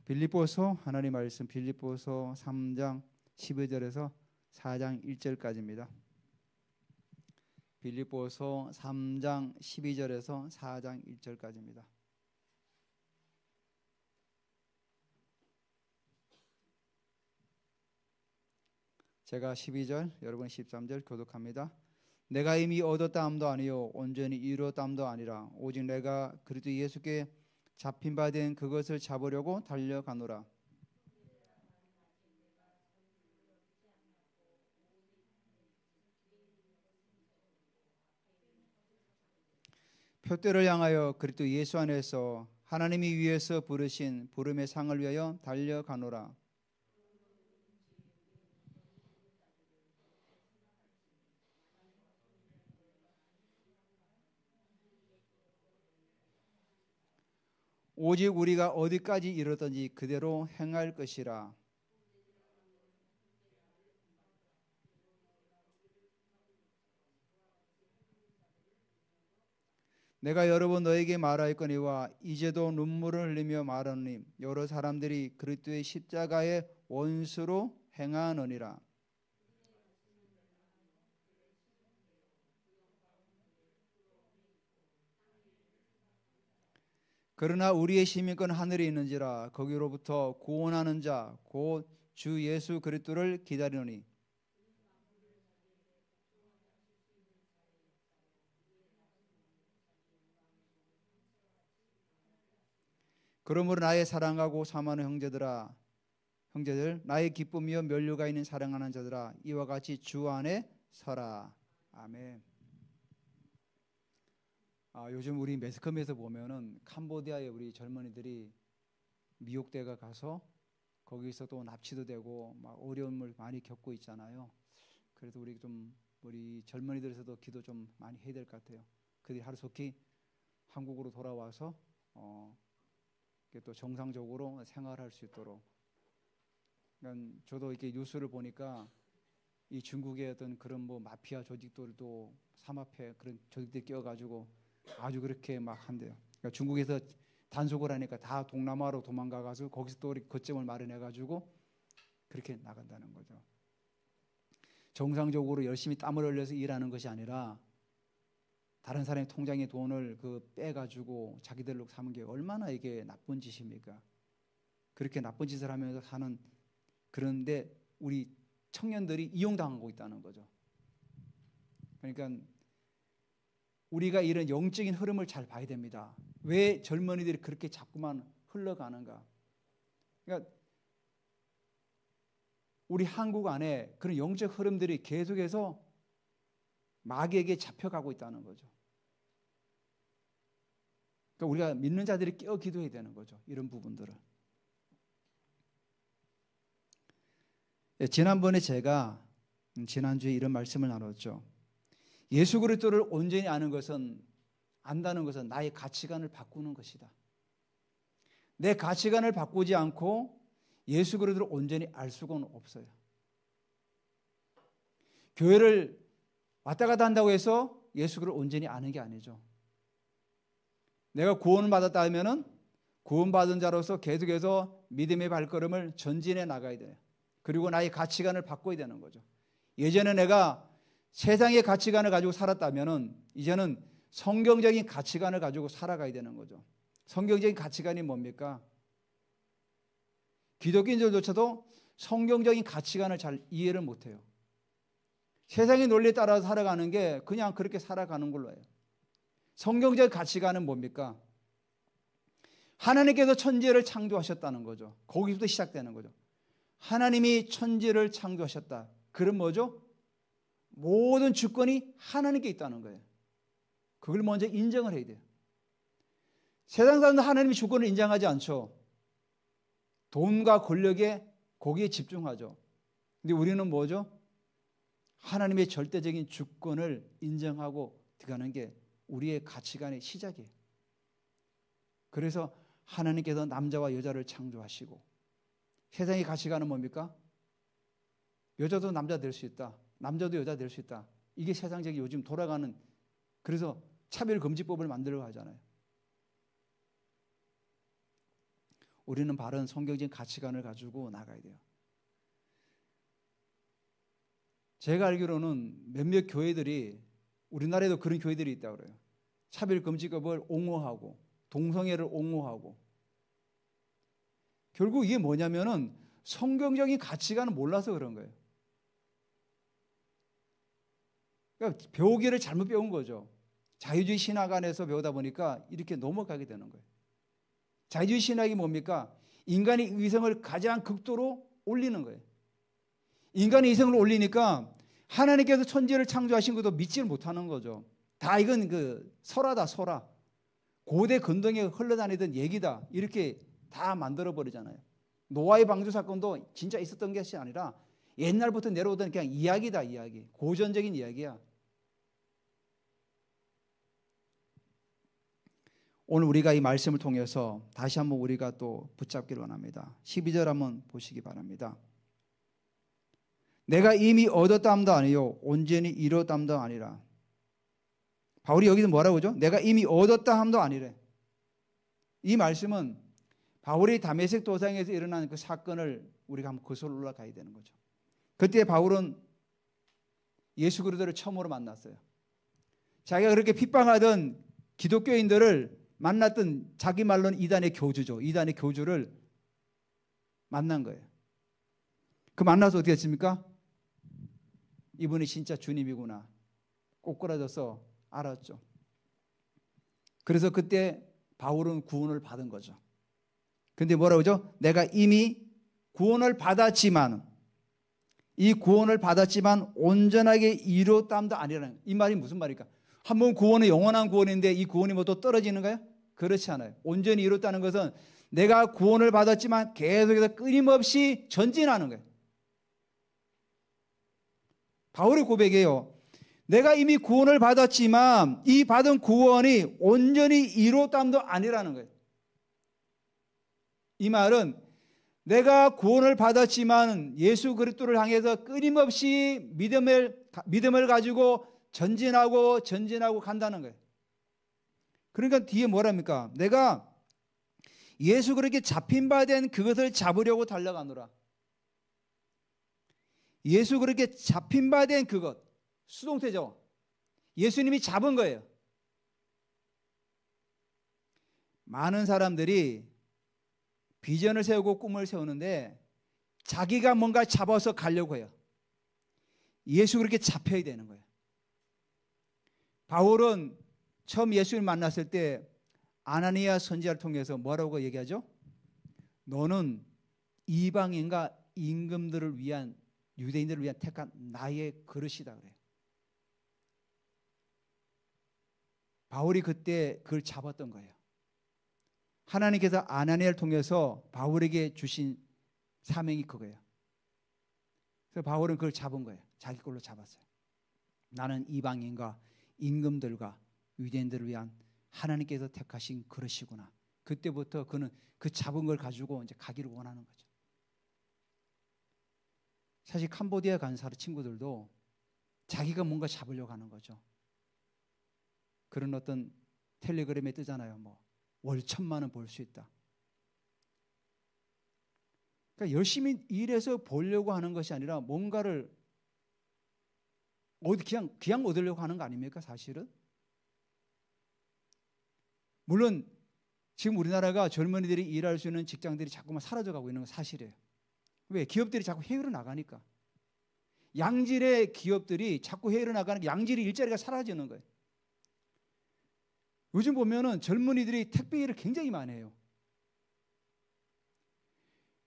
빌립보서 하나님 말씀 빌립보서 3장 12절에서 4장 1절까지입니다. 빌립보서 3장 12절에서 4장 1절까지입니다. 제가 12절, 여러분 13절 교독합니다. 내가 이미 얻었다함도 아니요 온전히 이루었다함도 아니라 오직 내가 그리스도 예수께 잡힌 바 된 그것을 잡으려고 달려가노라. 표대를 향하여 그리스도 예수 안에서 하나님이 위에서 부르신 부름의 상을 위하여 달려가노라. 오직 우리가 어디까지 이르든지 그대로 행할 것이라. 내가 여러 번 너에게 말하였거니와 이제도 눈물을 흘리며 말하노니 여러 사람들이 그리스도의 십자가의 원수로 행하느니라. 그러나 우리의 시민권 하늘에 있는지라 거기로부터 구원하는 자 곧 주 예수 그리스도를 기다리노니 그러므로 나의 사랑하고 사모하는 형제들 나의 기쁨이요 면류가 있는 사랑하는 자들아 이와 같이 주 안에 서라. 아멘. 요즘 우리 매스컴에서 보면은 캄보디아에 우리 젊은이들이 미혹대가 가서 거기서 또 납치도 되고 막 어려움을 많이 겪고 있잖아요. 그래서 우리 젊은이들에서도 기도 좀 많이 해야 될 것 같아요. 그들이 하루속히 한국으로 돌아와서 또 정상적으로 생활할 수 있도록. 그러니까 저도 이렇게 뉴스를 보니까 이 중국의 어떤 그런 뭐 마피아 조직들도 삼합회 그런 조직들이 끼어가지고 아주 그렇게 막 한대요. 그러니까 중국에서 단속을 하니까 다 동남아로 도망가가지고 거기서 또 거점을 마련해가지고 그렇게 나간다는 거죠. 정상적으로 열심히 땀을 흘려서 일하는 것이 아니라 다른 사람의 통장에 돈을 빼가지고 자기들로 사는 게 얼마나 이게 나쁜 짓입니까? 그렇게 나쁜 짓을 하면서 사는 그런데 우리 청년들이 이용당하고 있다는 거죠. 그러니까 우리가 이런 영적인 흐름을 잘 봐야 됩니다. 왜 젊은이들이 그렇게 자꾸만 흘러가는가? 그러니까 우리 한국 안에 그런 영적 흐름들이 계속해서 마귀에게 잡혀가고 있다는 거죠. 그러니까 우리가 믿는 자들이 깨어 기도해야 되는 거죠. 이런 부분들을. 지난번에 제가 지난주에 이런 말씀을 나눴죠. 예수 그리스도를 온전히 안다는 것은 나의 가치관을 바꾸는 것이다. 내 가치관을 바꾸지 않고 예수 그리스도를 온전히 알 수가 없어요. 교회를 왔다 갔다 한다고 해서 예수 그리스도를 온전히 아는 게 아니죠. 내가 구원을 받았다 하면은 구원받은 자로서 계속해서 믿음의 발걸음을 전진해 나가야 돼요. 그리고 나의 가치관을 바꿔야 되는 거죠. 예전에 내가 세상의 가치관을 가지고 살았다면은 이제는 성경적인 가치관을 가지고 살아가야 되는 거죠. 성경적인 가치관이 뭡니까? 기독교인들조차도 성경적인 가치관을 잘 이해를 못해요. 세상의 논리에 따라서 살아가는 게 그냥 그렇게 살아가는 걸로 해요. 성경적 가치관은 뭡니까? 하나님께서 천지를 창조하셨다는 거죠. 거기서부터 시작되는 거죠. 하나님이 천지를 창조하셨다. 그럼 뭐죠? 모든 주권이 하나님께 있다는 거예요. 그걸 먼저 인정을 해야 돼요. 세상 사람들은 하나님의 주권을 인정하지 않죠. 돈과 권력에 거기에 집중하죠. 근데 우리는 뭐죠? 하나님의 절대적인 주권을 인정하고 들어가는 게 우리의 가치관의 시작이에요. 그래서 하나님께서 남자와 여자를 창조하시고 세상의 가치관은 뭡니까? 여자도 남자 될 수 있다. 남자도 여자 될 수 있다. 이게 세상적인 요즘 돌아가는, 그래서 차별금지법을 만들려고 하잖아요. 우리는 바른 성경적인 가치관을 가지고 나가야 돼요. 제가 알기로는 몇몇 교회들이, 우리나라에도 그런 교회들이 있다고 그래요. 차별금지법을 옹호하고 동성애를 옹호하고. 결국 이게 뭐냐면은 성경적인 가치관을 몰라서 그런 거예요. 그러니까 배우기를 잘못 배운 거죠. 자유주의 신학 안에서 배우다 보니까 이렇게 넘어가게 되는 거예요. 자유주의 신학이 뭡니까? 인간의 이성을 가장 극도로 올리는 거예요. 인간의 이성을 올리니까 하나님께서 천지를 창조하신 것도 믿지를 못하는 거죠. 다 이건 설화다, 설화. 고대 근동에 흘러다니던 얘기다. 이렇게 다 만들어버리잖아요. 노아의 방주 사건도 진짜 있었던 것이 아니라 옛날부터 내려오던 그냥 이야기다, 이야기. 고전적인 이야기야. 오늘 우리가 이 말씀을 통해서 다시 한번 우리가 또 붙잡기를 원합니다. 12절 한번 보시기 바랍니다. 내가 이미 얻었다함도 아니요 온전히 이뤘다함도 아니라. 바울이 여기서 뭐라고 하죠? 내가 이미 얻었다함도 아니래. 이 말씀은 바울이 다메섹 도상에서 일어난 그 사건을 우리가 한번 거슬러 올라가야 되는 거죠. 그때 바울은 예수 그리스도를 처음으로 만났어요. 자기가 그렇게 핍박하던 기독교인들을 만났던, 자기 말로는 이단의 교주죠. 이단의 교주를 만난 거예요. 그 만나서 어떻게 했습니까? 이분이 진짜 주님이구나 꼬꾸라져서 알았죠. 그래서 그때 바울은 구원을 받은 거죠. 근데 뭐라고 하죠? 내가 이미 구원을 받았지만, 이 구원을 받았지만 온전하게 이뤘다함도 아니라는, 이 말이 무슨 말일까? 한번 구원은 영원한 구원인데 이 구원이 뭐 또 떨어지는가요? 그렇지 않아요. 온전히 이뤘다는 것은 내가 구원을 받았지만 계속해서 끊임없이 전진하는 거예요. 바울의 고백이에요. 내가 이미 구원을 받았지만 이 받은 구원이 온전히 이뤘다함도 아니라는 거예요. 이 말은 내가 구원을 받았지만 예수 그리스도를 향해서 끊임없이 믿음을 가지고 전진하고 간다는 거예요. 그러니까 뒤에 뭐랍니까? 내가 예수 그렇게 잡힌 바 된 그것을 잡으려고 달려가노라. 예수 그렇게 잡힌 바 된 그것, 수동태죠. 예수님이 잡은 거예요. 많은 사람들이 비전을 세우고 꿈을 세우는데 자기가 뭔가 잡아서 가려고 해요. 예수 그렇게 잡혀야 되는 거예요. 바울은 처음 예수를 만났을 때 아나니아 선지자를 통해서 뭐라고 얘기하죠? 너는 이방인과 임금들을 위한, 유대인들을 위한 택한 나의 그릇이다 그래요. 바울이 그때 그걸 잡았던 거예요. 하나님께서 아나니아를 통해서 바울에게 주신 사명이 그거예요. 그래서 바울은 그걸 잡은 거예요. 자기 걸로 잡았어요. 나는 이방인과 임금들과 유대인들을 위한 하나님께서 택하신 그릇이구나. 그때부터 그는 그 잡은 걸 가지고 이제 가기를 원하는 거죠. 사실 캄보디아 간 친구들도 자기가 뭔가 잡으려고 하는 거죠. 그런 어떤 텔레그램에 뜨잖아요. 뭐 월 1,000만 원 벌 수 있다. 그러니까 열심히 일해서 벌려고 하는 것이 아니라 뭔가를 그냥 얻으려고 하는 거 아닙니까? 사실은. 물론 지금 우리나라가 젊은이들이 일할 수 있는 직장들이 자꾸만 사라져가고 있는 건 사실이에요. 왜? 기업들이 자꾸 해외로 나가니까. 양질의 기업들이 자꾸 해외로 나가니까 양질의 일자리가 사라지는 거예요. 요즘 보면은 젊은이들이 택배 일을 굉장히 많이 해요.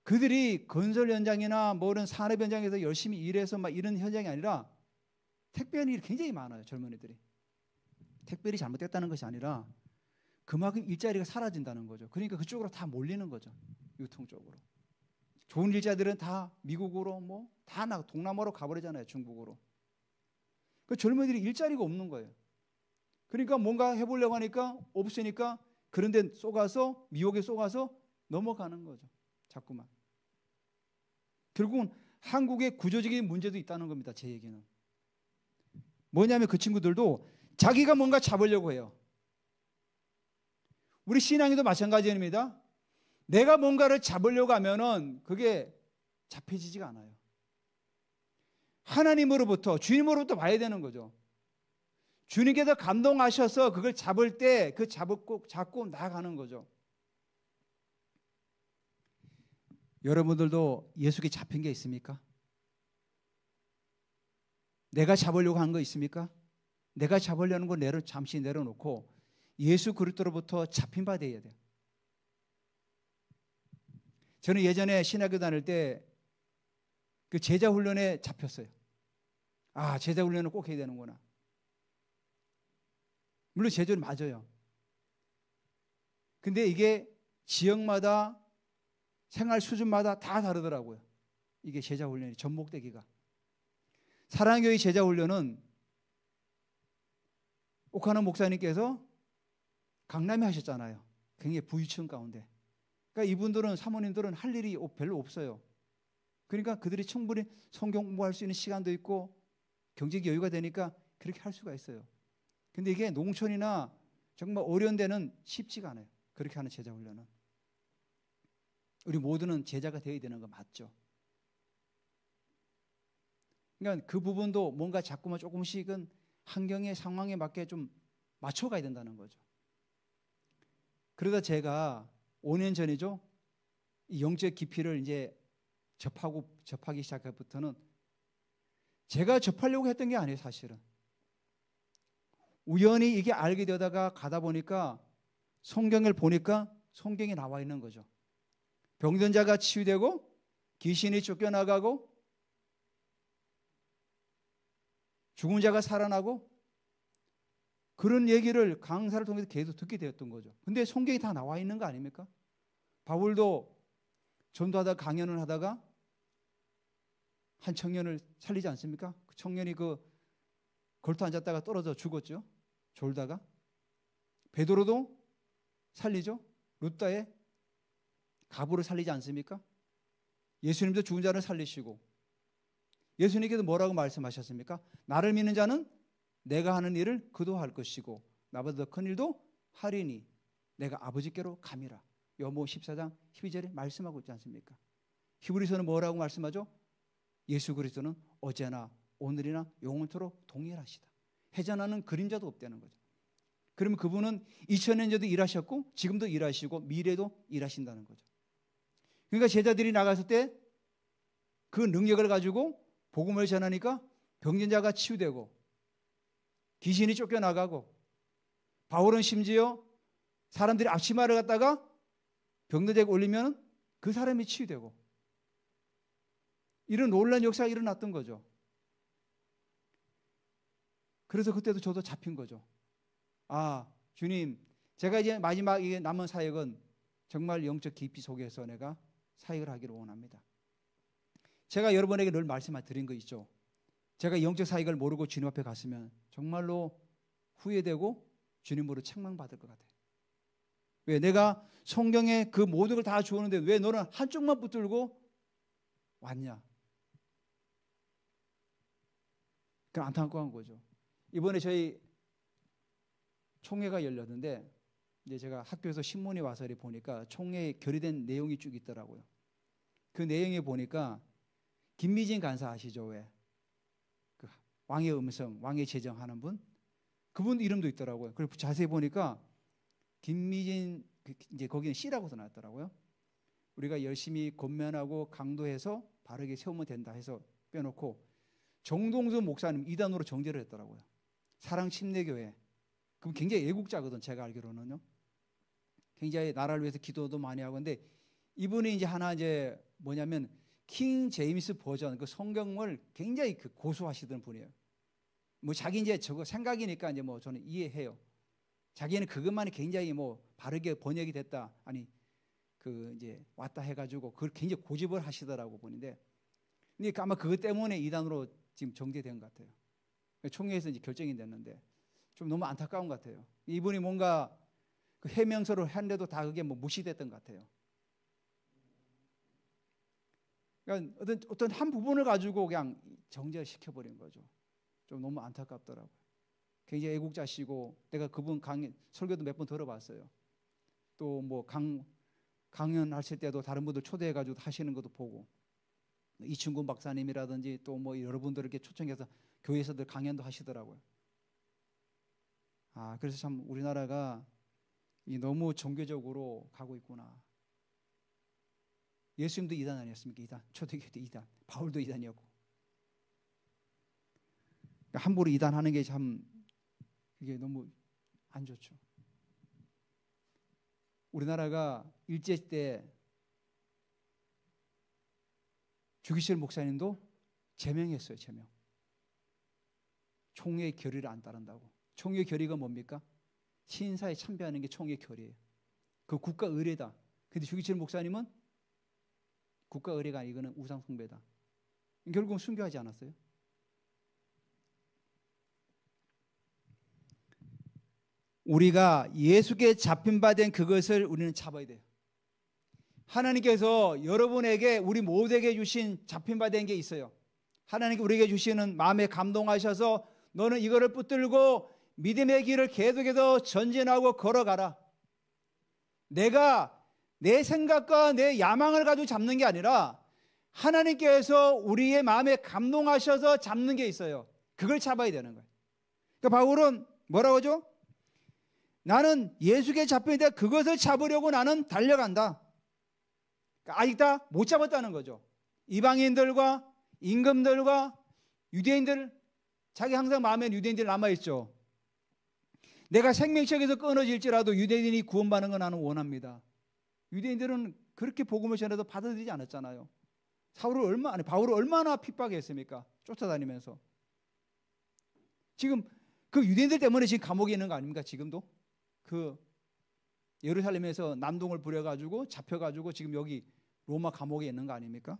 그들이 건설 현장이나 뭐 이런 산업 현장에서 열심히 일해서 막 이런 현장이 아니라 택배 일이 굉장히 많아요. 젊은이들이. 택배 일이 잘못됐다는 것이 아니라 그만큼 일자리가 사라진다는 거죠. 그러니까 그쪽으로 다 몰리는 거죠. 유통 쪽으로. 좋은 일자들은 다 미국으로 뭐 다 동남아로 가버리잖아요. 중국으로. 그 젊은이들이 일자리가 없는 거예요. 그러니까 뭔가 해보려고 하니까 없으니까 그런 데 쏘가서, 미혹에 쏘가서 넘어가는 거죠. 자꾸만. 결국은 한국의 구조적인 문제도 있다는 겁니다. 제 얘기는. 뭐냐면 그 친구들도 자기가 뭔가 잡으려고 해요. 우리 신앙에도 마찬가지입니다. 내가 뭔가를 잡으려고 하면은 그게 잡혀지지가 않아요. 하나님으로부터, 주님으로부터 봐야 되는 거죠. 주님께서 감동하셔서 그걸 잡을 때 그 잡고 나아가는 거죠. 여러분들도 예수께 잡힌 게 있습니까? 내가 잡으려고 하는 거 있습니까? 내가 잡으려는 거 잠시 내려놓고 예수 그리스도로부터 잡힌 바 되어야 돼요. 저는 예전에 신학교 다닐 때 그 제자 훈련에 잡혔어요. 아, 제자 훈련을 꼭 해야 되는구나. 물론 제자는 맞아요. 근데 이게 지역마다 생활 수준마다 다 다르더라고요. 이게 제자 훈련이 접목되기가. 사랑교회 제자 훈련은 옥하는 목사님께서 강남에 하셨잖아요. 굉장히 부유층 가운데. 그러니까 이분들은, 사모님들은 할 일이 별로 없어요. 그러니까 그들이 충분히 성경 공부할 수 있는 시간도 있고 경제적 여유가 되니까 그렇게 할 수가 있어요. 근데 이게 농촌이나 정말 어려운 데는 쉽지가 않아요. 그렇게 하는 제자 훈련은. 우리 모두는 제자가 되어야 되는 거 맞죠? 그러니까 그 부분도 뭔가 자꾸만 조금씩은 환경의 상황에 맞게 좀 맞춰가야 된다는 거죠. 그러다 제가 5년 전이죠. 이 영적 깊이를 이제 접하기 시작할부터는 제가 접하려고 했던 게 아니에요, 사실은. 우연히 이게 알게 되다가 가다 보니까 성경을 보니까 성경에 나와 있는 거죠. 병든 자가 치유되고 귀신이 쫓겨나가고 죽은 자가 살아나고 그런 얘기를 강사를 통해서 계속 듣게 되었던 거죠. 근데 성경이 다 나와 있는 거 아닙니까? 바울도 전도하다가 강연을 하다가 한 청년을 살리지 않습니까? 그 청년이 그 걸터 앉았다가 떨어져 죽었죠. 졸다가. 베드로도 살리죠. 루다의 가부를 살리지 않습니까? 예수님도 죽은 자를 살리시고 예수님께서 뭐라고 말씀하셨습니까? 나를 믿는 자는 내가 하는 일을 그도 할 것이고 나보다 더 큰 일도 하리니 내가 아버지께로 감이라. 요한복음 14장 12절에 말씀하고 있지 않습니까? 히브리서는 뭐라고 말씀하죠? 예수 그리스도는 어제나 오늘이나 영원토록 동일하시다. 해전하는 그림자도 없다는 거죠. 그러면 그분은 2000년 전에도 일하셨고 지금도 일하시고 미래도 일하신다는 거죠. 그러니까 제자들이 나갔을 때 그 능력을 가지고 복음을 전하니까 병든 자가 치유되고 귀신이 쫓겨나가고 바울은 심지어 사람들이 앞치마를 갖다가 병든 자가 올리면 그 사람이 치유되고 이런 놀라운 역사가 일어났던 거죠. 그래서 그때도 저도 잡힌 거죠. 아, 주님, 제가 이제 마지막 남은 사역은 정말 영적 깊이 속에서 내가 사역을 하기를 원합니다. 제가 여러분에게 늘 말씀드린 거 있죠. 제가 영적 사역을 모르고 주님 앞에 갔으면 정말로 후회되고 주님으로 책망받을 것 같아요. 왜? 내가 성경에 그 모든 걸 다 주었는데 왜 너는 한쪽만 붙들고 왔냐? 그 안타까운 거죠. 이번에 저희 총회가 열렸는데 이제 제가 학교에서 신문이 와서 보니까 총회에 결의된 내용이 쭉 있더라고요. 그 내용에 보니까 김미진 간사 아시죠? 왜? 그 왕의 음성, 왕의 제정하는 분, 그분 이름도 있더라고요. 그리고 자세히 보니까 김미진 이제 거기는 C라고 써놨더라고요. 우리가 열심히 권면하고 강도해서 바르게 세우면 된다 해서 빼놓고 정동수 목사님 2단으로 정제를 했더라고요. 사랑 침례교회. 그럼 굉장히 애국자거든, 제가 알기로는요. 굉장히 나라를 위해서 기도도 많이 하고. 근데 이분이 이제 하나 이제 뭐냐면 킹 제임스 버전 그 성경을 굉장히 그 고수하시던 분이에요. 뭐 자기 이제 저거 생각이니까 이제 뭐 저는 이해해요. 자기는 그것만이 굉장히 뭐 바르게 번역이 됐다. 아니 그 이제 왔다 해가지고 그걸 굉장히 고집을 하시더라고 보는데. 근데 아마 그것 때문에 이단으로 지금 정제된 것 같아요. 총회에서 이제 결정이 됐는데 좀 너무 안타까운 것 같아요. 이분이 뭔가 그 해명서를 했는데도 다 그게 뭐 무시됐던 것 같아요. 그러니까 어떤 한 부분을 가지고 그냥 정제시켜버린 거죠. 좀 너무 안타깝더라고요. 굉장히 애국자시고 내가 그분 설교도 몇 번 들어봤어요. 또 뭐 강연하실 때도 다른 분들 초대해가지고 하시는 것도 보고, 이춘근 박사님이라든지 또 뭐 여러분들 이렇게 초청해서 교회에서들 강연도 하시더라고요. 그래서 참 우리나라가 너무 종교적으로 가고 있구나. 예수님도 이단 아니었습니까? 이단. 초대교회도 이단. 바울도 이단이었고. 함부로 이단하는 게 참 이게 너무 안 좋죠. 우리나라가 일제 때 주기실 목사님도 제명했어요. 제명. 총회의 결의를 안 따른다고. 총회의 결의가 뭡니까? 신사에 참배하는 게 총회의 결의예요. 그 국가 의례다. 근데 주기실 목사님은 국가 의례가 아니고 이거는 우상 숭배다. 결국은 순교하지 않았어요. 우리가 예수께 잡힌 바 된 그것을 우리는 잡아야 돼요. 하나님께서 여러분에게, 우리 모두에게 주신 잡힌 바 된 게 있어요. 하나님께 우리에게 주시는 마음에 감동하셔서 너는 이거를 붙들고 믿음의 길을 계속해서 전진하고 걸어가라. 내가 내 생각과 내 야망을 가지고 잡는 게 아니라 하나님께서 우리의 마음에 감동하셔서 잡는 게 있어요. 그걸 잡아야 되는 거예요. 그러니까 바울은 뭐라고 하죠? 나는 예수께 잡혔는데 그것을 잡으려고 나는 달려간다. 그러니까 아직 다 못 잡았다는 거죠. 이방인들과 임금들과 유대인들, 자기 항상 마음에 유대인들 남아있죠. 내가 생명책에서 끊어질지라도 유대인이 구원받는 건 나는 원합니다. 유대인들은 그렇게 복음을 전해도 받아들이지 않았잖아요. 바울을 얼마나 핍박했습니까? 쫓아다니면서. 지금 그 유대인들 때문에 지금 감옥에 있는 거 아닙니까? 지금도 그 예루살렘에서 난동을 부려가지고 잡혀가지고 지금 여기 로마 감옥에 있는 거 아닙니까?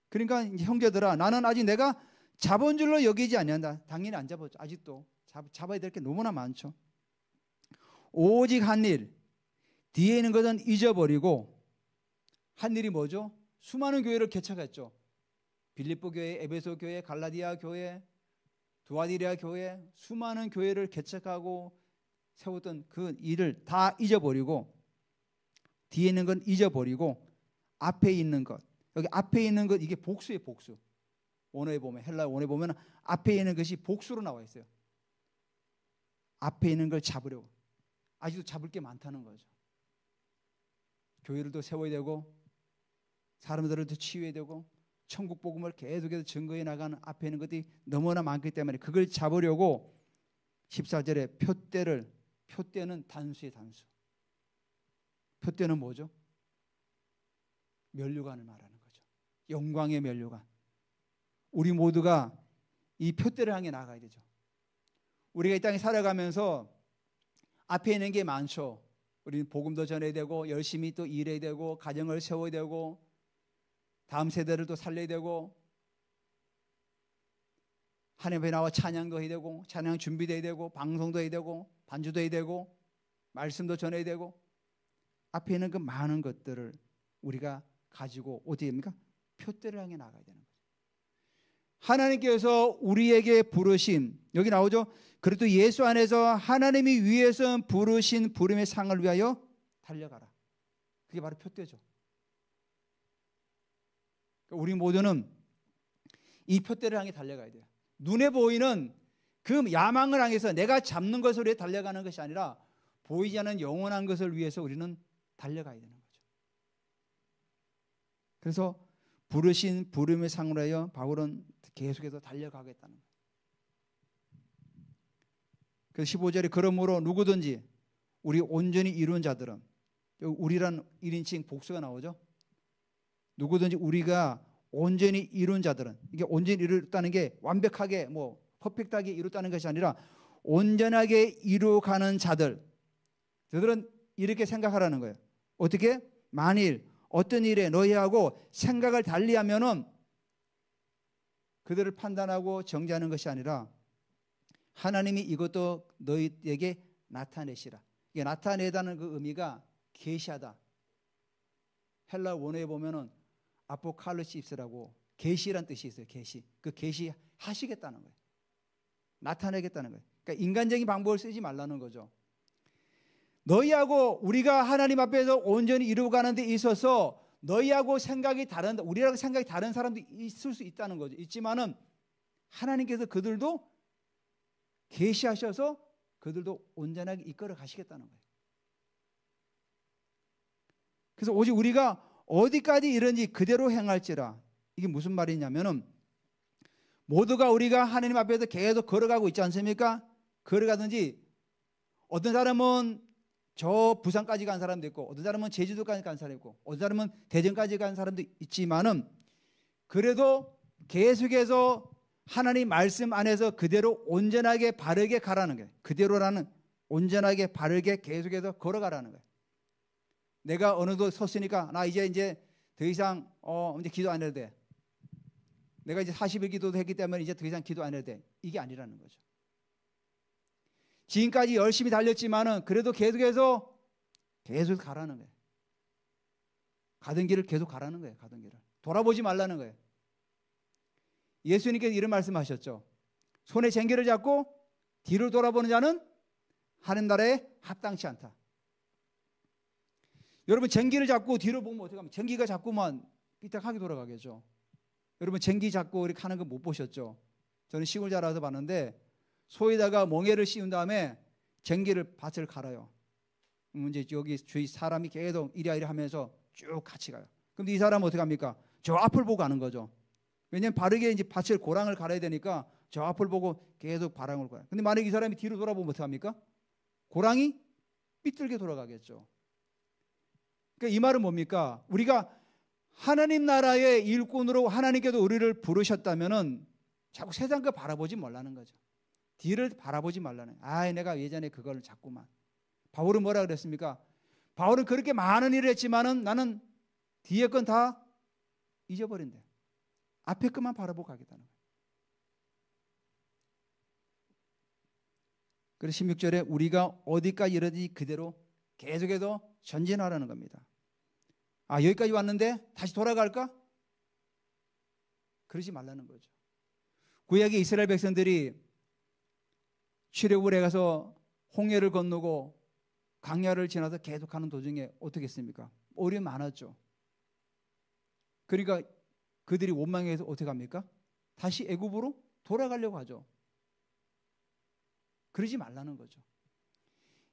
그러니까 형제들아, 나는 아직 내가 잡은 줄로 여기지 아니한다. 당연히 안 잡았죠. 아직도 잡아야 될 게 너무나 많죠. 오직 한 일, 뒤에 있는 것은 잊어버리고, 한 일이 뭐죠? 수많은 교회를 개척했죠. 빌립보 교회, 에베소 교회, 갈라디아 교회, 두아디리아 교회, 수많은 교회를 개척하고 세웠던 그 일을 다 잊어버리고, 뒤에 있는 건 잊어버리고 앞에 있는 것, 여기 앞에 있는 것, 이게 복수예요. 복수. 원어에 보면, 헬라 원어에 보면 앞에 있는 것이 복수로 나와 있어요. 앞에 있는 걸 잡으려고. 아직도 잡을 게 많다는 거죠. 교회를 또 세워야 되고, 사람들을 또 치유해야 되고, 천국 복음을 계속해서 증거해 나가는 앞에 있는 것들이 너무나 많기 때문에 그걸 잡으려고 14절에 표대는 단수의 단수. 표대는 뭐죠? 면류관을 말하는 거죠. 영광의 면류관. 우리 모두가 이 표대를 향해 나가야 되죠. 우리가 이 땅에 살아가면서 앞에 있는 게 많죠. 우리는 복음도 전해야 되고, 열심히 또 일해야 되고, 가정을 세워야 되고, 다음 세대를 또 살려야 되고, 하나님 앞에 나와 찬양도 해야 되고, 찬양 준비도 해야 되고, 방송도 해야 되고, 반주도 해야 되고, 말씀도 전해야 되고, 앞에 있는 그 많은 것들을 우리가 가지고 어디 됩니까? 표대를 향해 나가야 되는 거죠. 하나님께서 우리에게 부르신, 여기 나오죠? 그래도 예수 안에서 하나님이 위에서 부르신 부름의 상을 위하여 달려가라. 그게 바로 표대죠. 우리 모두는 이 표대를 향해 달려가야 돼요. 눈에 보이는 그 야망을 향해서 내가 잡는 것을 위해 달려가는 것이 아니라 보이지 않는 영원한 것을 위해서 우리는 달려가야 되는 거죠. 그래서 부르신 부름의 상을 하여 바울은 계속해서 달려가겠다는 거예요. 그래서 15절에 그러므로 누구든지 우리 온전히 이룬 자들은, 우리란 1인칭 복수가 나오죠. 누구든지 우리가 온전히 이룬 자들은, 이게 온전히 이뤘다는 게 완벽하게 뭐 퍼펙트하게 이뤘다는 것이 아니라 온전하게 이루어가는 자들, 저들은 이렇게 생각하라는 거예요. 어떻게? 만일 어떤 일에 너희하고 생각을 달리하면은 그들을 판단하고 정죄하는 것이 아니라 하나님이 이것도 너희에게 나타내시라. 이게 나타내다는 그 의미가 계시하다. 헬라 원어에 보면은 아포칼립시스라고 계시란 뜻이 있어요. 계시. 그 계시 하시겠다는 거예요. 나타내겠다는 거예요. 그러니까 인간적인 방법을 쓰지 말라는 거죠. 너희하고 우리가 하나님 앞에서 온전히 이루어가는 데 있어서 너희하고 생각이 다른, 우리하고 생각이 다른 사람도 있을 수 있다는 거죠. 있지만은 하나님께서 그들도 계시하셔서 그들도 온전하게 이끌어 가시겠다는 거예요. 그래서 오직 우리가 어디까지 이런지 그대로 행할지라. 이게 무슨 말이냐면은 모두가 우리가 하나님 앞에서 계속 걸어가고 있지 않습니까? 걸어가든지 어떤 사람은 저 부산까지 간 사람도 있고 어떤 사람은 제주도까지 간 사람도 있고 어떤 사람은 대전까지 간 사람도 있지만은 그래도 계속해서 하나님 말씀 안에서 그대로 온전하게 바르게 가라는 거예요. 그대로라는 온전하게 바르게 계속해서 걸어가라는 거예요. 내가 어느덧 섰으니까 나 이제 더 이상 이제 기도 안 해도 돼. 내가 이제 40일 기도도 했기 때문에 이제 더 이상 기도 안 해도 돼. 이게 아니라는 거죠. 지금까지 열심히 달렸지만은 그래도 계속해서 계속 가라는 거예요. 가던 길을 계속 가라는 거예요. 가던 길을. 돌아보지 말라는 거예요. 예수님께서 이런 말씀하셨죠. 손에 쟁기를 잡고 뒤를 돌아보는 자는 하나님 나라에 합당치 않다. 여러분 쟁기를 잡고 뒤를 보면 어떻게 하면 쟁기가 자꾸만 삐딱하게 돌아가겠죠. 여러분 쟁기 잡고 이렇게 하는 거 못 보셨죠? 저는 시골 자라서 봤는데 소에다가 멍에를 씌운 다음에 쟁기를 밭을 갈아요. 이제 여기 주위 사람이 계속 이리이리 하면서 쭉 같이 가요. 근데 이 사람은 어떻게 합니까? 저 앞을 보고 가는 거죠. 왜냐하면 바르게 이제 밭을 고랑을 갈아야 되니까 저 앞을 보고 계속 바람을 가요. 근데 만약 이 사람이 뒤로 돌아보면 어떻게 합니까? 고랑이 삐뚤게 돌아가겠죠. 그러니까 이 말은 뭡니까? 우리가 하나님 나라의 일꾼으로 하나님께도 우리를 부르셨다면은 자꾸 세상 거 바라보지 말라는 거죠. 뒤를 바라보지 말라는. 내가 예전에 그걸 자꾸만. 바울은 뭐라 그랬습니까? 바울은 그렇게 많은 일을 했지만은 나는 뒤에 건 다 잊어버린대. 앞에 것만 바라보고 가겠다는 거예요. 그래서 16절에 우리가 어디까지 이르든지 그대로 계속해서 전진하라는 겁니다. 여기까지 왔는데 다시 돌아갈까? 그러지 말라는 거죠. 구약의 이스라엘 백성들이 출애굽에 가서 홍해를 건너고 광야를 지나서 계속하는 도중에 어떻게 했습니까? 어려움이 많았죠. 그러니까 그들이 원망해서 어떻게 합니까? 다시 애굽으로 돌아가려고 하죠. 그러지 말라는 거죠.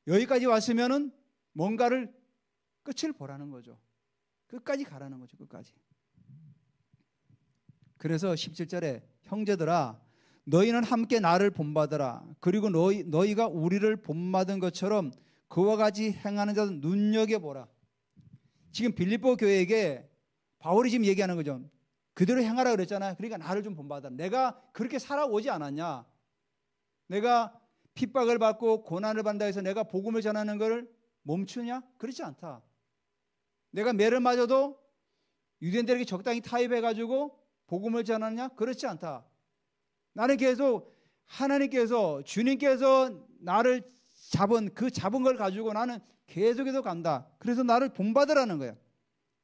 여기까지 왔으면은 뭔가를 끝을 보라는 거죠. 끝까지 가라는 거죠. 끝까지. 그래서 17절에 형제들아 너희는 함께 나를 본받으라. 그리고 너희가 우리를 본받은 것처럼 그와 같이 행하는 자들 눈여겨보라. 지금 빌립보 교회에게 바울이 지금 얘기하는 거죠. 그대로 행하라 그랬잖아요. 그러니까 나를 좀 본받아라. 내가 그렇게 살아오지 않았냐. 내가 핍박을 받고 고난을 받는다 해서 내가 복음을 전하는 걸 멈추냐? 그렇지 않다. 내가 매를 맞아도 유대인들에게 적당히 타협해가지고 복음을 전하느냐? 그렇지 않다. 나는 계속 하나님께서 주님께서 나를 잡은 걸 가지고 나는 계속해서 간다. 그래서 나를 본받으라는 거예요.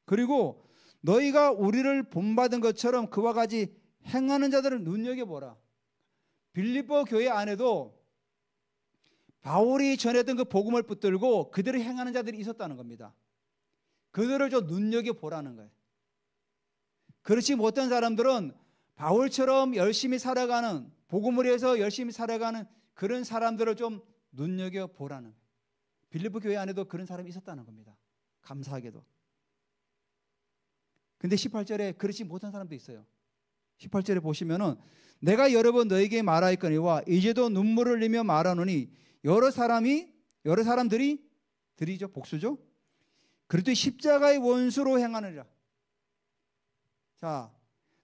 그리고 너희가 우리를 본받은 것처럼 그와 같이 행하는 자들을 눈여겨보라. 빌립보 교회 안에도 바울이 전했던 그 복음을 붙들고 그대로 행하는 자들이 있었다는 겁니다. 그들을 좀 눈여겨보라는 거예요. 그렇지 못한 사람들은 바울처럼 열심히 살아가는, 복음을 위해서 열심히 살아가는 그런 사람들을 좀 눈여겨보라는 거예요. 빌립보 교회 안에도 그런 사람이 있었다는 겁니다. 감사하게도. 근데 18절에 그렇지 못한 사람도 있어요. 18절에 보시면은 내가 여러 번 너에게 말하였거니와 이제도 눈물을 흘리며 말하노니 여러 사람들이 들이죠. 복수죠. 그래도 십자가의 원수로 행하느니라. 자,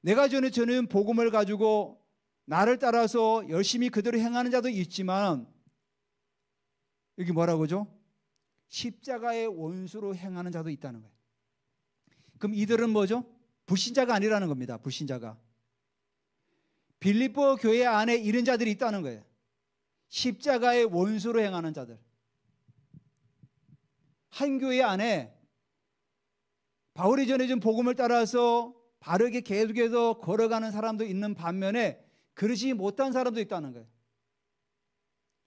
내가 전하는 복음을 가지고 나를 따라서 열심히 그대로 행하는 자도 있지만 여기 뭐라고 하죠? 십자가의 원수로 행하는 자도 있다는 거예요. 그럼 이들은 뭐죠? 불신자가 아니라는 겁니다. 불신자가. 빌립보 교회 안에 이런 자들이 있다는 거예요. 십자가의 원수로 행하는 자들. 한 교회 안에 바울이 전해준 복음을 따라서 바르게 계속해서 걸어가는 사람도 있는 반면에 그러지 못한 사람도 있다는 거예요.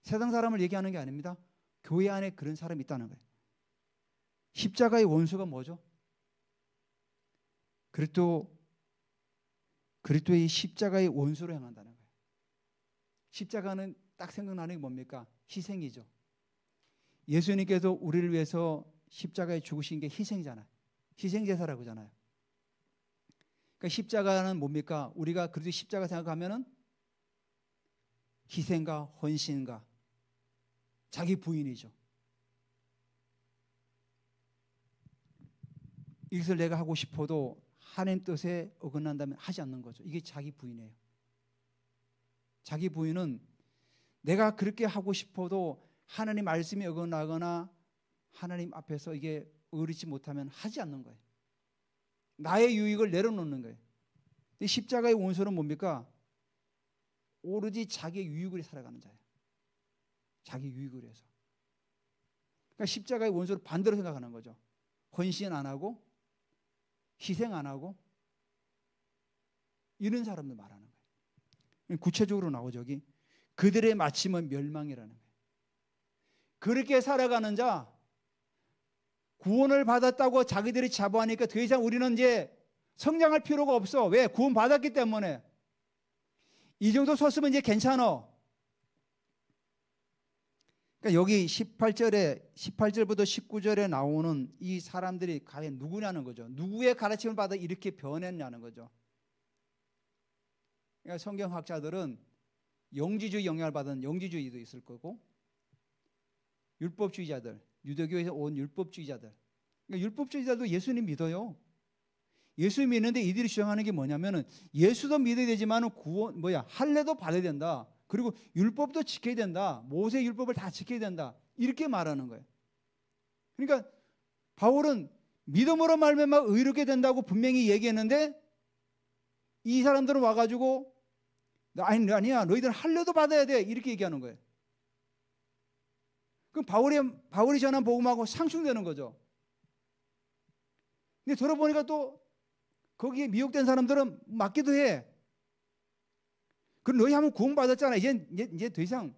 세상 사람을 얘기하는 게 아닙니다. 교회 안에 그런 사람이 있다는 거예요. 십자가의 원수가 뭐죠? 그리스도의 십자가의 원수로 행한다는 거예요. 십자가는 딱 생각나는 게 뭡니까? 희생이죠. 예수님께서 우리를 위해서 십자가에 죽으신 게 희생이잖아요. 희생제사라고 하잖아요. 그러니까 십자가는 뭡니까? 우리가 그리스도 십자가 생각하면은 희생과 헌신과 자기 부인이죠. 이것을 내가 하고 싶어도 하나님 뜻에 어긋난다면 하지 않는 거죠. 이게 자기 부인이에요. 자기 부인은 내가 그렇게 하고 싶어도 하나님 말씀이 어긋나거나 하나님 앞에서 이게 의리치 못하면 하지 않는 거예요. 나의 유익을 내려놓는 거예요. 근데 십자가의 원수는 뭡니까? 오로지 자기의 유익을 위해 살아가는 자예요. 자기 유익을 위해서. 그러니까 십자가의 원수를 반대로 생각하는 거죠. 헌신 안 하고 희생 안 하고 이런 사람들 말하는 거예요. 구체적으로 나오죠. 여기 그들의 마침은 멸망이라는 거예요. 그렇게 살아가는 자, 구원을 받았다고 자기들이 자부하니까 더 이상 우리는 이제 성장할 필요가 없어. 왜? 구원 받았기 때문에. 이 정도 섰으면 이제 괜찮아. 그러니까 여기 18절부터 19절에 나오는 이 사람들이 과연 누구냐는 거죠. 누구의 가르침을 받아 이렇게 변했냐는 거죠. 그러니까 성경학자들은 영지주의 영향을 받은 영지주의도 있을 거고, 율법주의자들, 유대교에서 온 율법주의자들. 그러니까 율법주의자도 예수님 믿어요. 예수 믿는데 이들이 주장하는 게 뭐냐면은 예수도 믿어야 되지만은 할례도 받아야 된다. 그리고 율법도 지켜야 된다. 모세 율법을 다 지켜야 된다. 이렇게 말하는 거예요. 그러니까 바울은 믿음으로 말미암아 의롭게 된다고 분명히 얘기했는데 이 사람들은 와가지고 아니야 너희들은 할례도 받아야 돼 이렇게 얘기하는 거예요. 그럼 바울이 전한 복음하고 상충되는 거죠. 근데 들어보니까 또 거기에 미혹된 사람들은 맞기도 해. 그럼 너희 한번 구원받았잖아. 이제 더 이상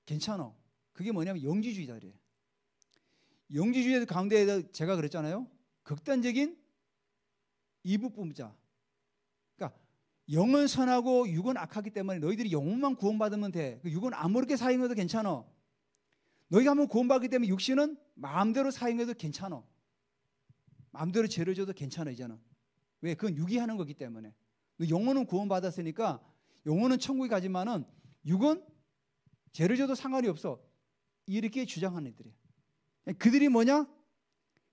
괜찮아. 그게 뭐냐면 영지주의자들이에요. 영지주의자 가운데 제가 그랬잖아요. 극단적인 이부분자. 그러니까 영은 선하고 육은 악하기 때문에 너희들이 영혼만 구원받으면 돼. 육은 아무렇게 사용해도 괜찮아. 너희가 한번 구원받기 때문에 육신은 마음대로 사용해도 괜찮아. 마음대로 죄를 져도 괜찮아 이제는. 왜? 그건 육이 하는 거기 때문에. 영혼은 구원받았으니까 영혼은 천국에 가지만은 육은 죄를 져도 상관이 없어. 이렇게 주장하는 애들이에요. 그들이 뭐냐?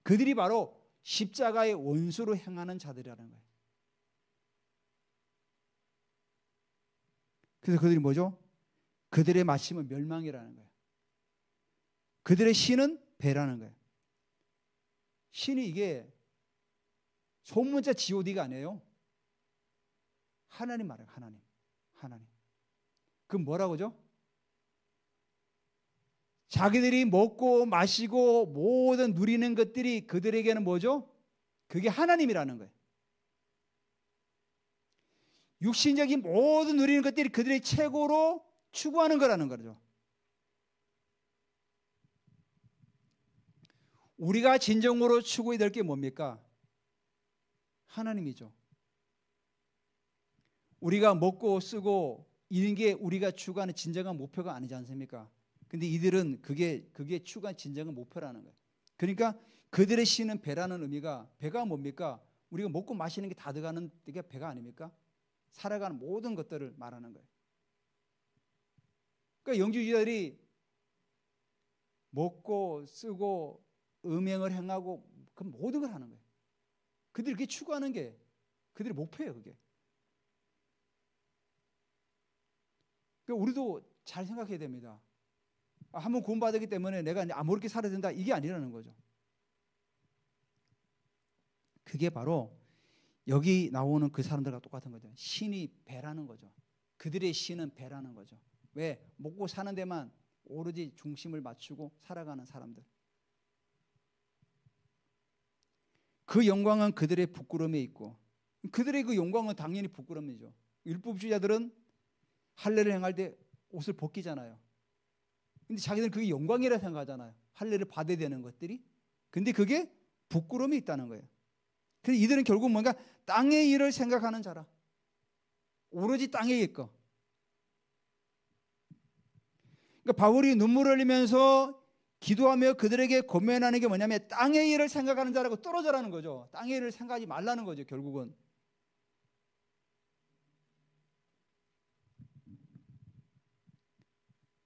그들이 바로 십자가의 원수로 행하는 자들이라는 거예요. 그래서 그들이 뭐죠? 그들의 마침은 멸망이라는 거예요. 그들의 신은 배라는 거예요. 신이 이게 소문자 god가 아니에요. 하나님 말이에요. 하나님. 그럼 뭐라고죠? 자기들이 먹고 마시고 모든 누리는 것들이 그들에게는 뭐죠? 그게 하나님이라는 거예요. 육신적인 모든 누리는 것들이 그들의 최고로 추구하는 거라는 거죠. 우리가 진정으로 추구해야 될 게 뭡니까? 하나님이죠. 우리가 먹고 쓰고 이런 게 우리가 추구하는 진정한 목표가 아니지 않습니까? 근데 이들은 그게 추구한 진정한 목표라는 거예요. 그러니까 그들의 신은 배라는 의미가, 배가 뭡니까? 우리가 먹고 마시는 게 다 들어가는 게 배가 아닙니까? 살아가는 모든 것들을 말하는 거예요. 그러니까 영주주의자들이 먹고 쓰고 음행을 행하고 그 모든 걸 하는 거예요. 그들이 그렇게 추구하는 게 그들의 목표예요. 그게. 그러니까 우리도 잘 생각해야 됩니다. 한번 구원받았기 때문에 내가 아무렇게 살아야 된다 이게 아니라는 거죠. 그게 바로 여기 나오는 그 사람들과 똑같은 거죠. 신이 배라는 거죠. 그들의 신은 배라는 거죠. 왜? 먹고 사는 데만 오로지 중심을 맞추고 살아가는 사람들. 그 영광은 그들의 부끄러움에 있고, 그들의 그 영광은 당연히 부끄러움이죠. 율법주의자들은 할례를 행할 때 옷을 벗기잖아요. 근데 자기들은 그게 영광이라 생각하잖아요. 할례를 받아야 되는 것들이. 근데 그게 부끄러움이 있다는 거예요. 그래서 이들은 결국 뭔가 땅의 일을 생각하는 자라. 오로지 땅의 일 거. 그러니까 바울이 눈물을 흘리면서 기도하며 그들에게 권면하는 게 뭐냐면 땅의 일을 생각하는 자라고 떨어져라는 거죠. 땅의 일을 생각하지 말라는 거죠, 결국은.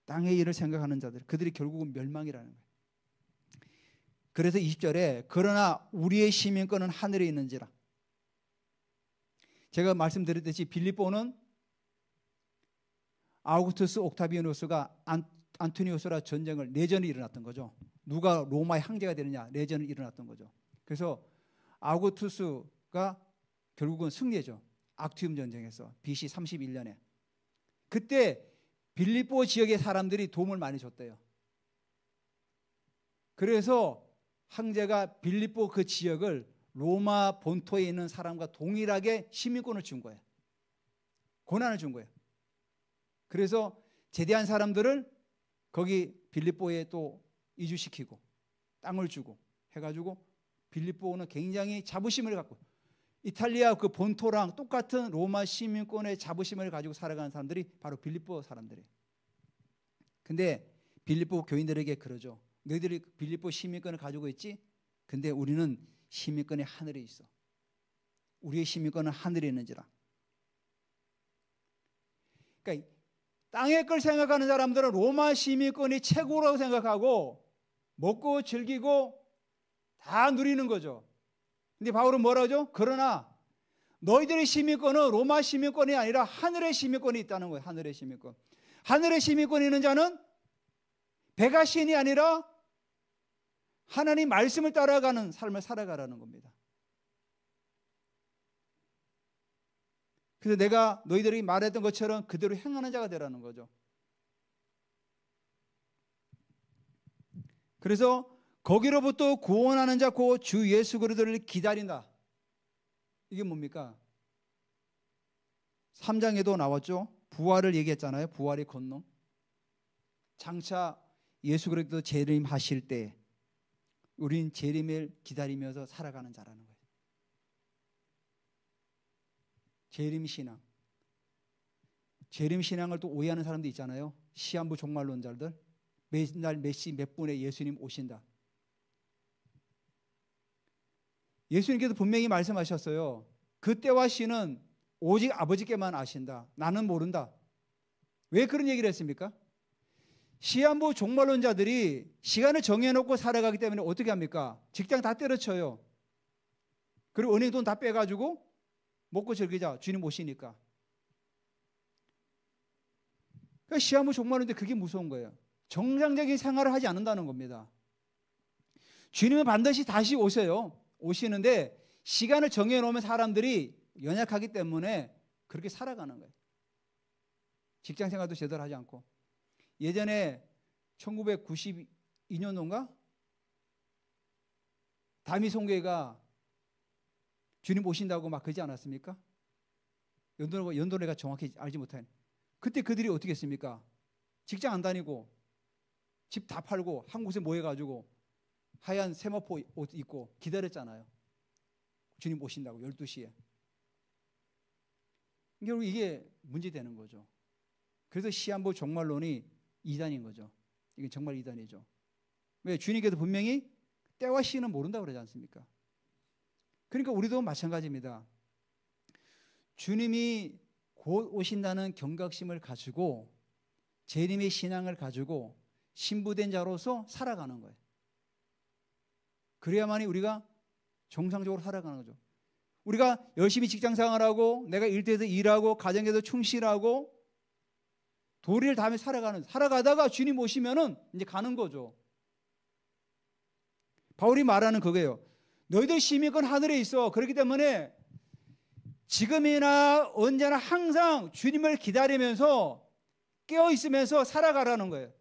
땅의 일을 생각하는 자들, 그들이 결국은 멸망이라는 거예요. 그래서 20절에 그러나 우리의 시민권은 하늘에 있는지라. 제가 말씀드렸듯이 빌립보는 아우구스투스 옥타비아누스가 안토니우스라 전쟁을 내전이 일어났던 거죠. 누가 로마의 황제가 되느냐 내전이 일어났던 거죠. 그래서 아우구스투스가 결국은 승리죠. 악티움 전쟁에서 BC 31년에. 그때 빌립보 지역의 사람들이 도움을 많이 줬대요. 그래서 황제가 빌립보 그 지역을 로마 본토에 있는 사람과 동일하게 시민권을 준 거예요. 권한을 준 거예요. 그래서 제대한 사람들을 거기 빌립보에 또 이주시키고 땅을 주고 해가지고 빌립보는 굉장히 자부심을 갖고 이탈리아 그 본토랑 똑같은 로마 시민권의 자부심을 가지고 살아가는 사람들이 바로 빌립보 사람들이에요. 근데 빌립보 교인들에게 그러죠. 너희들이 빌립보 시민권을 가지고 있지? 근데 우리는 시민권이 하늘에 있어. 우리의 시민권은 하늘에 있는지라. 그러니까 땅의 걸 생각하는 사람들은 로마 시민권이 최고라고 생각하고 먹고 즐기고 다 누리는 거죠. 근데 바울은 뭐라 하죠? 그러나 너희들의 시민권은 로마 시민권이 아니라 하늘의 시민권이 있다는 거예요. 하늘의 시민권. 하늘의 시민권이 있는 자는 백아신이 아니라 하나님 말씀을 따라가는 삶을 살아가라는 겁니다. 그래서 내가 너희들이 말했던 것처럼 그대로 행하는 자가 되라는 거죠. 그래서 거기로부터 구원하는 자 곧 주 예수 그리스도를 기다린다. 이게 뭡니까? 3장에도 나왔죠. 부활을 얘기했잖아요. 부활의 권능. 장차 예수 그리스도 재림하실 때 우린 재림을 기다리면서 살아가는 자라는 거예요. 재림신앙. 재림신앙을 또 오해하는 사람도 있잖아요. 시한부 종말론자들. 맨날 몇 시 몇 분에 예수님 오신다. 예수님께서 분명히 말씀하셨어요. 그때와 시는 오직 아버지께만 아신다. 나는 모른다. 왜 그런 얘기를 했습니까? 시한부 종말론자들이 시간을 정해놓고 살아가기 때문에 어떻게 합니까? 직장 다 때려쳐요. 그리고 은행 돈 다 빼가지고 먹고 즐기자. 주님 오시니까. 그러니까 시한부 종말론자 그게 무서운 거예요. 정상적인 생활을 하지 않는다는 겁니다. 주님은 반드시 다시 오세요. 오시는데 시간을 정해놓으면 사람들이 연약하기 때문에 그렇게 살아가는 거예요. 직장 생활도 제대로 하지 않고. 예전에 1992년도인가? 다미송교회가 주님 오신다고 막 그러지 않았습니까? 연도를 내가 정확히 알지 못하는. 그때 그들이 어떻게 했습니까? 직장 안 다니고 집 다 팔고 한 곳에 모여가지고 하얀 세마포 옷 입고 기다렸잖아요. 주님 오신다고 12시에. 결국 이게 문제되는 거죠. 그래서 시한부 종말론이 이단인 거죠. 이게 정말 이단이죠. 왜? 주님께서 분명히 때와 시는 모른다고 그러지 않습니까? 그러니까 우리도 마찬가지입니다. 주님이 곧 오신다는 경각심을 가지고 재림의 신앙을 가지고 신부된 자로서 살아가는 거예요. 그래야만이 우리가 정상적으로 살아가는 거죠. 우리가 열심히 직장생활하고 내가 일터에서 일하고 가정에서 충실하고 도리를 다하며 살아가다가 주님 오시면은 이제 가는 거죠. 바울이 말하는 그거예요. 너희들 시민권 하늘에 있어. 그렇기 때문에 지금이나 언제나 항상 주님을 기다리면서 깨어 있으면서 살아가라는 거예요.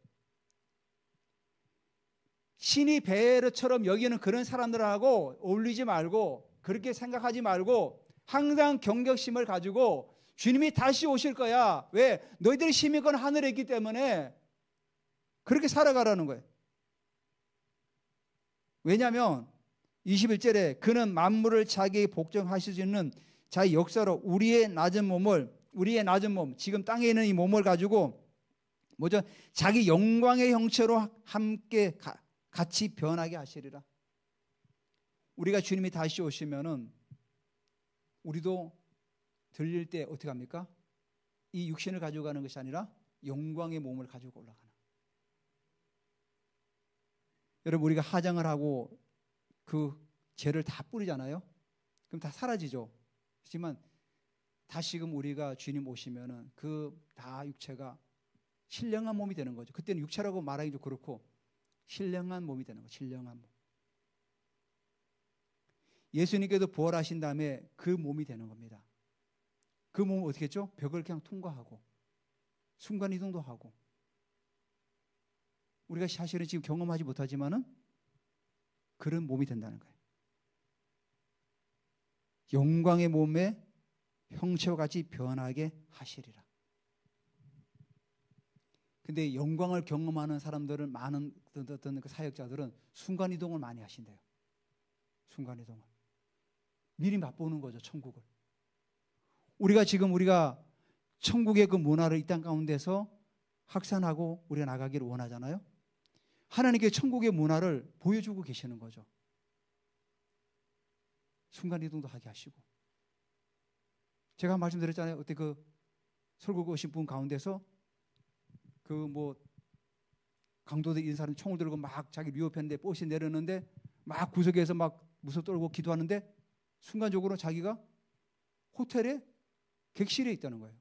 신이 베르처럼 여기는 그런 사람들하고 어울리지 말고 그렇게 생각하지 말고 항상 경각심을 가지고 주님이 다시 오실 거야. 왜? 너희들이 시민권 하늘에 있기 때문에 그렇게 살아가라는 거예요. 왜냐하면 21절에 그는 만물을 자기에게 복종하실 수 있는 자기 역사로 우리의 낮은 몸, 지금 땅에 있는 이 몸을 가지고 뭐죠? 자기 영광의 형체로 함께 같이 변하게 하시리라. 우리가 주님이 다시 오시면은 우리도 들릴 때 어떻게 합니까? 이 육신을 가지고 가는 것이 아니라 영광의 몸을 가지고 올라가는. 여러분, 우리가 화장을 하고 그 죄를 다 뿌리잖아요. 그럼 다 사라지죠. 하지만 다시금 우리가 주님 오시면은 그 다 육체가 신령한 몸이 되는 거죠. 그때는 육체라고 말하기 좀 그렇고 신령한 몸이 되는 거죠. 신령한 몸. 예수님께서 부활하신 다음에 그 몸이 되는 겁니다. 그 몸은 어떻게 했죠? 벽을 그냥 통과하고 순간이동도 하고. 우리가 사실은 지금 경험하지 못하지만은 그런 몸이 된다는 거예요. 영광의 몸에 형체와 같이 변하게 하시리라. 근데 영광을 경험하는 사람들은 많은 어떤 그 사역자들은 순간이동을 많이 하신대요. 순간이동을. 미리 맛보는 거죠, 천국을. 우리가 천국의 그 문화를 이 땅 가운데서 확산하고 우리가 나가기를 원하잖아요. 하나님께 천국의 문화를 보여주고 계시는 거죠. 순간이동도 하게 하시고. 제가 말씀드렸잖아요. 어때 그 설국 오신 분 가운데서 강도들 이런 사람 총을 들고 막 자기 위협했는데 버스 내렸는데 막 구석에서 막 무서 떨고 기도하는데 순간적으로 자기가 호텔에 객실에 있다는 거예요.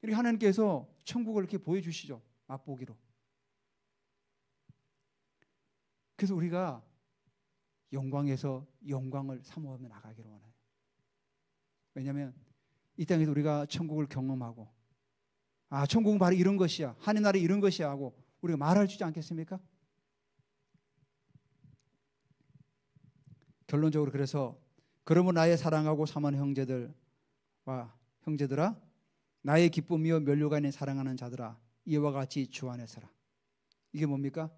이렇게 하나님께서 천국을 이렇게 보여주시죠. 맛보기로. 그래서 우리가 영광에서 영광을 사모하며 나가기를 원해요. 왜냐하면 이 땅에서 우리가 천국을 경험하고 천국은 바로 이런 것이야. 하늘나라는 이런 것이야 하고 우리가 말할 수 있지 않겠습니까? 결론적으로 그래서 그러므로 나의 사랑하고 사모하는 형제들아 나의 기쁨이요 면류가 있는 사랑하는 자들아 이와 같이 주 안에 서라. 이게 뭡니까?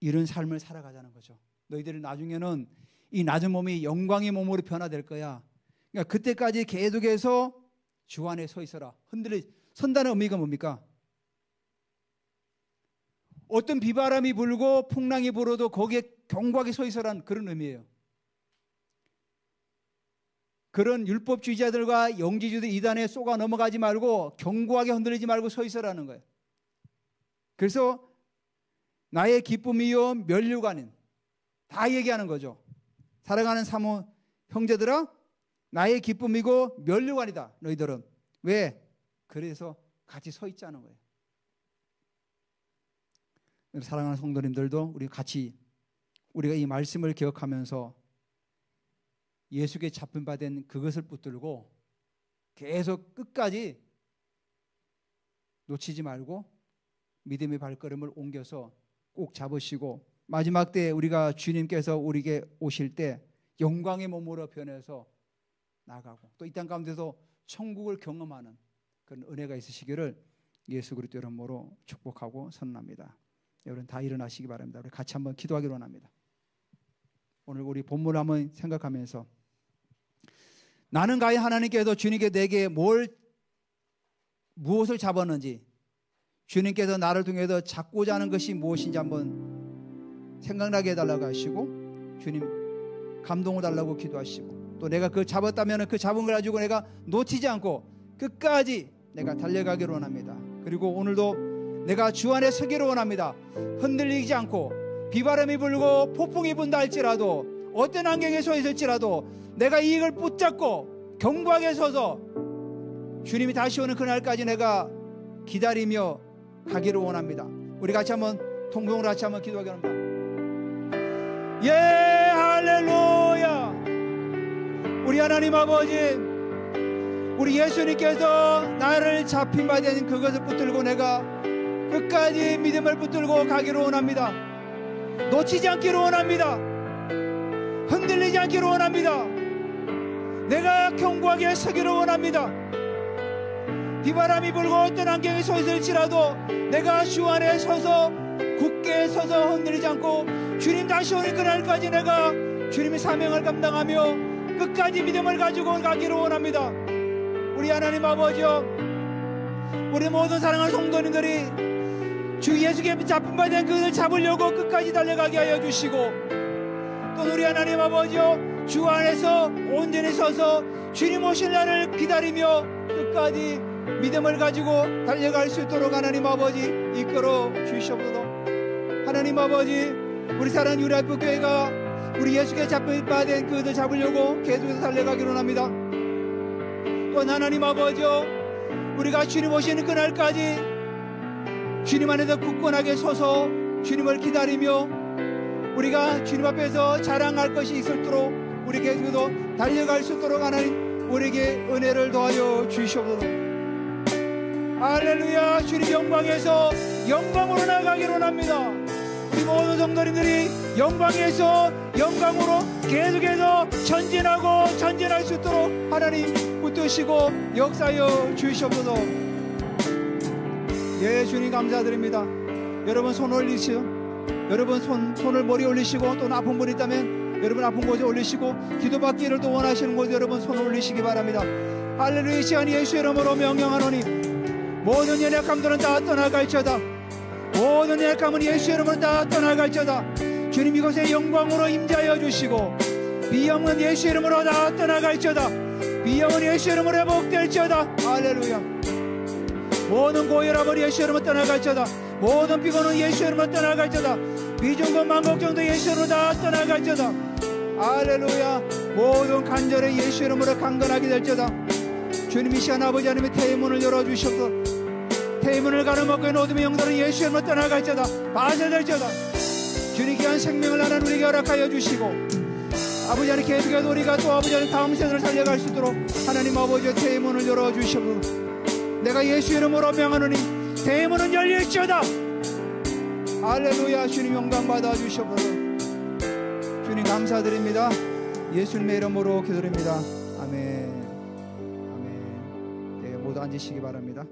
이런 삶을 살아가자는 거죠. 너희들이 나중에는 이 낮은 몸이 영광의 몸으로 변화될 거야. 그러니까 그때까지 계속해서 주 안에 서 있어라. 선다는 의미가 뭡니까? 어떤 비바람이 불고 풍랑이 불어도 거기에 견고하게 서 있어라는 그런 의미예요. 그런 율법주의자들과 영지주의들 이단에 쏘가 넘어가지 말고 견고하게 흔들리지 말고 서 있어라는 거예요. 그래서 나의 기쁨이요 면류관인 다 얘기하는 거죠. 사랑하는 사모 형제들아 나의 기쁨이고 면류관이다. 너희들은 왜? 그래서 같이 서 있자는 거예요. 사랑하는 성도님들도 우리가 이 말씀을 기억하면서 예수께 잡힌 바 된 그것을 붙들고 계속 끝까지 놓치지 말고 믿음의 발걸음을 옮겨서 꼭 잡으시고 마지막 때에 우리가 주님께서 우리에게 오실 때 영광의 몸으로 변해서 나가고 또 이 땅 가운데서 천국을 경험하는 그런 은혜가 있으시기를 예수 그리스도 이름으로 축복하고 선언합니다. 여러분 다 일어나시기 바랍니다. 우리 같이 한번 기도하기로 합니다. 오늘 우리 본문을 한번 생각하면서 나는 과연 하나님께서 주님께 내게 무엇을 잡았는지 주님께서 나를 통해서 잡고자 하는 것이 무엇인지 한번 생각나게 해달라고 하시고 주님 감동을 달라고 기도하시고 또 내가 그 잡았다면 그 잡은 걸 가지고 내가 놓치지 않고 끝까지 내가 달려가기를 원합니다. 그리고 오늘도 내가 주 안에 서기를 원합니다. 흔들리지 않고 비바람이 불고 폭풍이 분다 할지라도 어떤 환경에 서 있을지라도 내가 이익을 붙잡고 견고하게 서서 주님이 다시 오는 그날까지 내가 기다리며 가기를 원합니다. 우리 같이 한번 통성으로 같이 한번 기도하기로 합니다. 예 할렐루야. 우리 하나님 아버지 우리 예수님께서 나를 잡힌 바 된 그것을 붙들고 내가 끝까지 믿음을 붙들고 가기를 원합니다. 놓치지 않기를 원합니다. 흔들리지 않기를 원합니다. 내가 견고하게 서기를 원합니다. 비바람이 불고 어떤 안경이 솟을지라도 내가 주 안에 서서 굳게 서서 흔들리지 않고 주님 다시 오는 그날까지 내가 주님의 사명을 감당하며 끝까지 믿음을 가지고 가기를 원합니다. 우리 하나님 아버지여, 우리 모든 사랑하는 성도님들이 주 예수께 잡힌 바 된 그들 잡으려고 끝까지 달려가게 하여 주시고, 또 우리 하나님 아버지여, 주 안에서 온전히 서서 주님 오실 날을 기다리며 끝까지 믿음을 가지고 달려갈 수 있도록 하나님 아버지 이끌어 주시옵소서. 하나님 아버지, 우리 사랑하는 유라이프교회가 우리 예수께 잡힌 바 된 그들 잡으려고 계속해서 달려가기로 합니다. 또 하나님 아버지여, 우리가 주님 오시는 그날까지 주님 안에서 굳건하게 서서 주님을 기다리며 우리가 주님 앞에서 자랑할 것이 있도록 우리 계속해서 달려갈 수 있도록 하나님 우리에게 은혜를 더하여 주시옵소서. 할렐루야. 주님 영광에서 영광으로 나가기로 합니다. 우리 모든 성도님들이 영광에서 영광으로 계속해서 전진하고 전진할 수 있도록 하나님 붙드시고 역사하여 주시옵소서. 예, 주님 감사드립니다. 여러분 손 올리시오. 여러분 손을 머리에 올리시고, 또 아픈 분 있다면 여러분 아픈 곳에 올리시고, 기도받기를 또 원하시는 곳에 여러분 손 올리시기 바랍니다. 할렐루야. 이 시간 예수 이름으로 명령하노니 모든 연약함들은 다 떠나갈지어다. 모든 연약함은 예수 이름으로 다 떠나갈지어다. 주님 이곳에 영광으로 임재하여 주시고, 비영은 예수 이름으로 다 떠나갈지어다. 비영은 예수 이름으로 회복될지어다. 할렐루야. 모든 고혈압은 예수 이름으로 떠나갈지어다. 모든 피곤은 예수 이름으로 떠나갈지어다. 비중건 만곡정도 예수 이름으로 다 떠나갈지어다. 할렐루야. 모든 간절히 예수 이름으로 강건하게 될지어다. 주님 이 시간 아버지 하나님의 태문을 열어주셔서 태문을 가로막고 있는 어둠의 영들은 예수 이름으로 떠나갈지어다. 파쇄될지어다. 주님 귀한 생명을 하나님 우리에게 허락하여 주시고, 아버지 하나님 계속해서 우리가 또 아버지 하나님 다음 세대를 살려갈 수 있도록 하나님 아버지의 태문을 열어주시옵소서. 내가 예수 이름으로 명하노니 대문은 열릴지어다. 할렐루야. 주님 영광 받아주시옵소서. 주님 감사드립니다. 예수님의 이름으로 기도드립니다. 아멘. 아멘. 네, 모두 앉으시기 바랍니다.